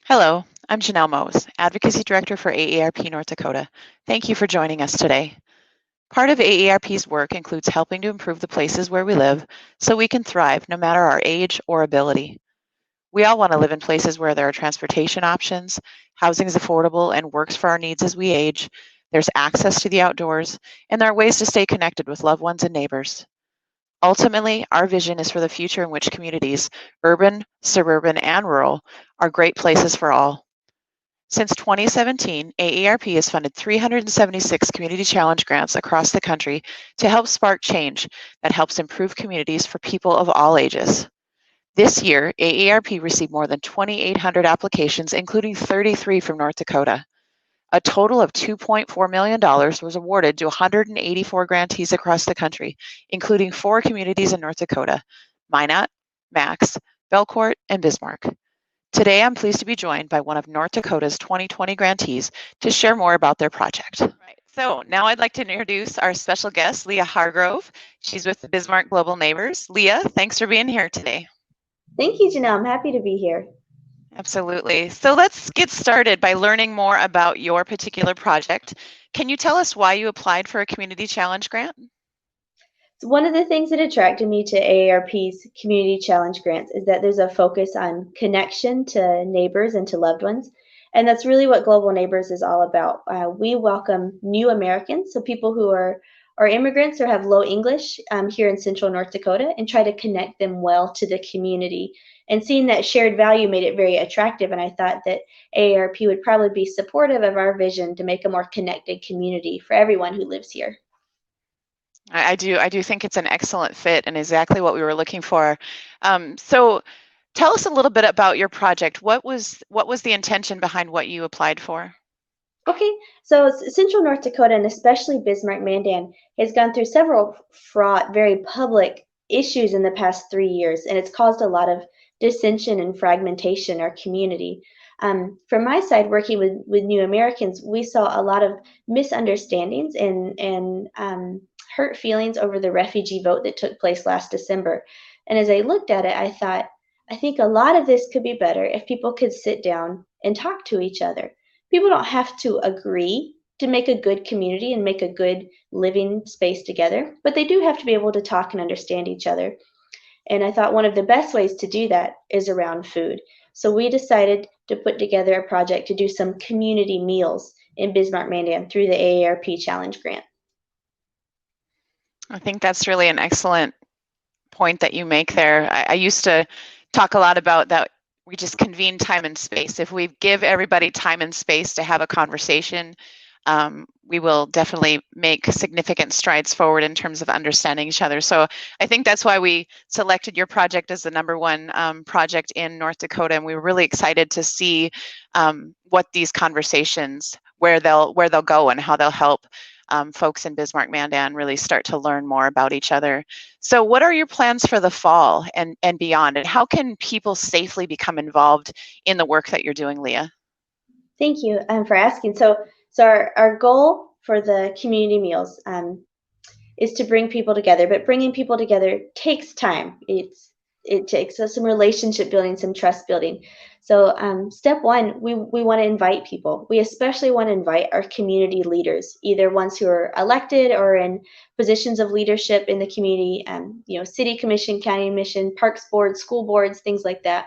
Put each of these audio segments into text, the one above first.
Hello, I'm Janelle Mose, Advocacy Director for AARP North Dakota. Thank you for joining us today. Part of AARP's work includes helping to improve the places where we live so we can thrive no matter our age or ability. We all want to live in places where there are transportation options, housing is affordable and works for our needs as we age, there's access to the outdoors, and there are ways to stay connected with loved ones and neighbors. Ultimately, our vision is for the future in which communities, urban, suburban, and rural, are great places for all. Since 2017, AARP has funded 376 community challenge grants across the country to help spark change that helps improve communities for people of all ages. This year, AARP received more than 2,800 applications, including 33 from North Dakota. A total of $2.4 million was awarded to 184 grantees across the country, including 4 communities in North Dakota: Minot, Max, Belcourt, and Bismarck. Today, I'm pleased to be joined by one of North Dakota's 2020 grantees to share more about their project. Right. So now I'd like to introduce our special guest, Leah Hargrove. She's with the Bismarck Global Neighbors. Leah, thanks for being here today. Thank you, Janelle. I'm happy to be here. Absolutely. So let's get started by learning more about your particular project. Can you tell us why you applied for a community challenge grant? So one of the things that attracted me to AARP's Community Challenge Grants is that there's a focus on connection to neighbors and to loved ones. And that's really what Global Neighbors is all about. We welcome new Americans, so people who are immigrants or have low English here in central North Dakota, and try to connect them well to the community. And seeing that shared value made it very attractive. And I thought that AARP would probably be supportive of our vision to make a more connected community for everyone who lives here. I do think it's an excellent fit and exactly what we were looking for. So tell us a little bit about your project. What was the intention behind what you applied for? Okay, so Central North Dakota and especially Bismarck Mandan has gone through several fraught, very public issues in the past 3 years, and it's caused a lot of dissension and fragmentation in our community. From my side, working with New Americans, we saw a lot of misunderstandings and hurt feelings over the refugee vote that took place last December. And as I looked at it, I thought, I think a lot of this could be better if people could sit down and talk to each other. People don't have to agree to make a good community and make a good living space together, but they do have to be able to talk and understand each other. And I thought one of the best ways to do that is around food. So we decided to put together a project to do some community meals in Bismarck Mandan through the AARP Challenge Grant. I think that's really an excellent point that you make there. I used to talk a lot about that we just convene time and space. If we give everybody time and space to have a conversation, we will definitely make significant strides forward in terms of understanding each other. So I think that's why we selected your project as the #1 project in North Dakota, and we were really excited to see what these conversations, where they'll go and how they'll help folks in Bismarck Mandan really start to learn more about each other. So what are your plans for the fall and beyond, and how can people safely become involved in the work that you're doing, Leah? Thank you for asking. So our goal for the community meals is to bring people together, but bringing people together takes time. It takes some relationship building, some trust building. So step one, we want to invite people. We especially want to invite our community leaders, either ones who are elected or in positions of leadership in the community, city commission, county commission, parks board, school boards, things like that.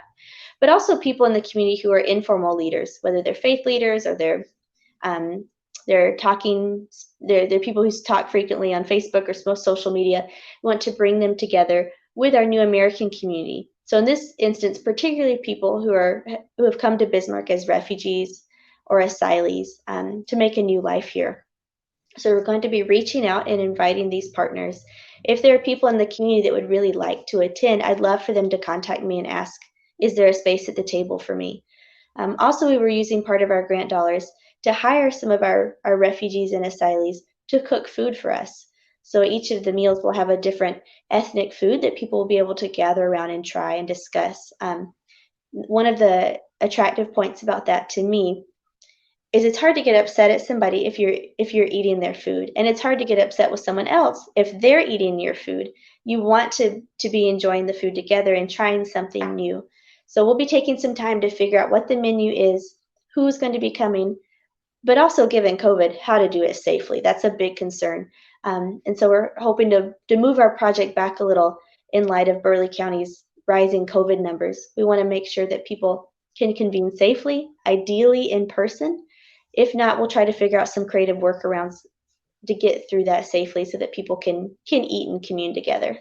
But also people in the community who are informal leaders, whether they're faith leaders or they're talking, they're people who talk frequently on Facebook or most social media. We want to bring them together with our new American community. So in this instance, particularly people who have come to Bismarck as refugees or asylees to make a new life here. So we're going to be reaching out and inviting these partners. If there are people in the community that would really like to attend, I'd love for them to contact me and ask, is there a space at the table for me? Also, we were using part of our grant dollars to hire some of our refugees and asylees to cook food for us. So each of the meals will have a different ethnic food that people will be able to gather around and try and discuss. One of the attractive points about that to me is it's hard to get upset at somebody if you're eating their food, and it's hard to get upset with someone else if they're eating your food. You want to be enjoying the food together and trying something new. So we'll be taking some time to figure out what the menu is, who's going to be coming, but also given COVID, how to do it safely. That's a big concern. And so we're hoping to move our project back a little in light of Burleigh County's rising COVID numbers. We want to make sure that people can convene safely, ideally in person. If not, we'll try to figure out some creative workarounds to get through that safely so that people can eat and commune together.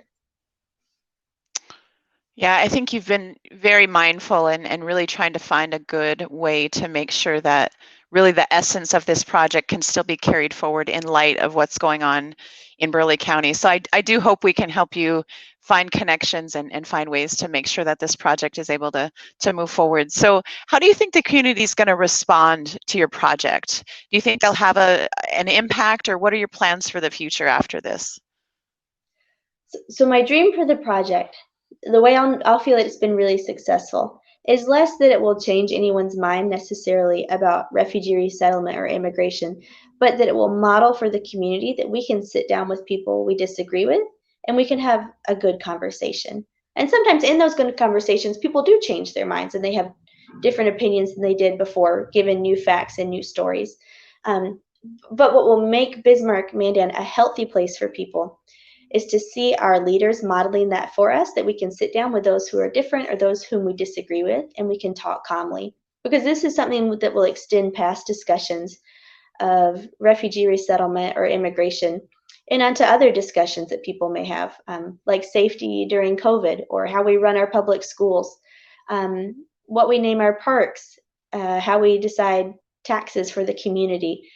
Yeah, I think you've been very mindful and really trying to find a good way to make sure that really the essence of this project can still be carried forward in light of what's going on in Burleigh County. So I do hope we can help you find connections and find ways to make sure that this project is able to move forward. So how do you think the community is going to respond to your project? Do you think they'll have an impact, or what are your plans for the future after this? So my dream for the project, the way I'll feel it's been really successful, is less that it will change anyone's mind necessarily about refugee resettlement or immigration, but that it will model for the community that we can sit down with people we disagree with and we can have a good conversation. And sometimes in those good conversations, people do change their minds and they have different opinions than they did before, given new facts and new stories. Um, but what will make Bismarck, Mandan, a healthy place for people is to see our leaders modeling that for us, that we can sit down with those who are different or those whom we disagree with, and we can talk calmly. Because this is something that will extend past discussions of refugee resettlement or immigration and onto other discussions that people may have, like safety during COVID or how we run our public schools, what we name our parks, how we decide taxes for the community.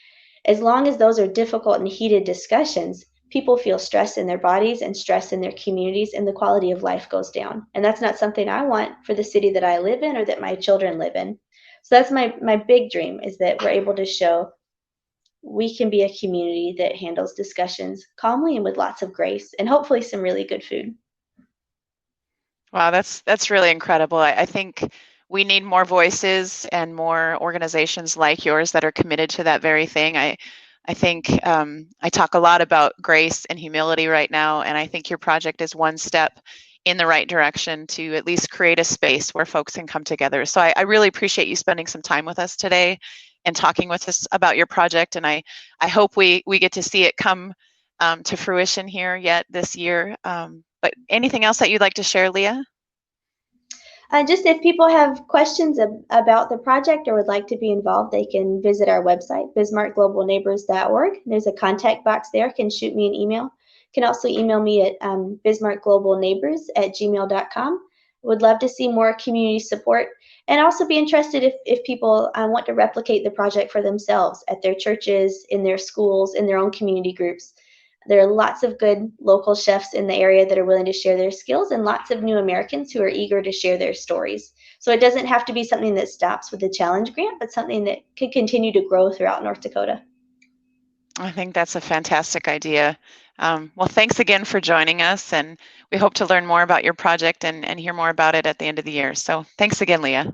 As long as those are difficult and heated discussions, people feel stress in their bodies and stress in their communities, and the quality of life goes down. And that's not something I want for the city that I live in or that my children live in. So that's my big dream, is that we're able to show we can be a community that handles discussions calmly and with lots of grace, and hopefully some really good food. Wow, that's really incredible. I think we need more voices and more organizations like yours that are committed to that very thing. I think I talk a lot about grace and humility right now, and I think your project is one step in the right direction to at least create a space where folks can come together. So I really appreciate you spending some time with us today and talking with us about your project, and I hope we get to see it come to fruition here yet this year. But anything else that you'd like to share, Leah? Just if people have questions about the project or would like to be involved, they can visit our website, bismarckglobalneighbors.org. There's a contact box there. Can shoot me an email. Can also email me at bismarckglobalneighbors@gmail.com. Would love to see more community support, and also be interested if people want to replicate the project for themselves at their churches, in their schools, in their own community groups. There are lots of good local chefs in the area that are willing to share their skills, and lots of new Americans who are eager to share their stories. So it doesn't have to be something that stops with the challenge grant, but something that could continue to grow throughout North Dakota. I think that's a fantastic idea. Well, thanks again for joining us, and we hope to learn more about your project and hear more about it at the end of the year. So thanks again, Leah.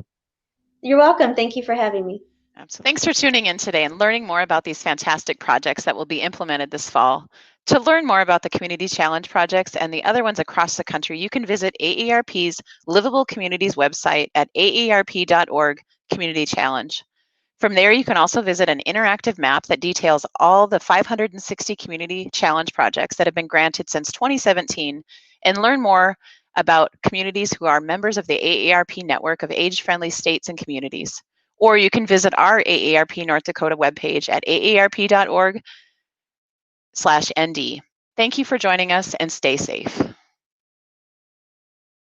You're welcome. Thank you for having me. Absolutely. Thanks for tuning in today and learning more about these fantastic projects that will be implemented this fall. To learn more about the Community Challenge projects and the other ones across the country, you can visit AARP's Livable Communities website at aarp.org Community Challenge. From there, you can also visit an interactive map that details all the 560 Community Challenge projects that have been granted since 2017 and learn more about communities who are members of the AARP network of age-friendly states and communities. Or you can visit our AARP North Dakota webpage at aarp.org/ND. Thank you for joining us, and stay safe.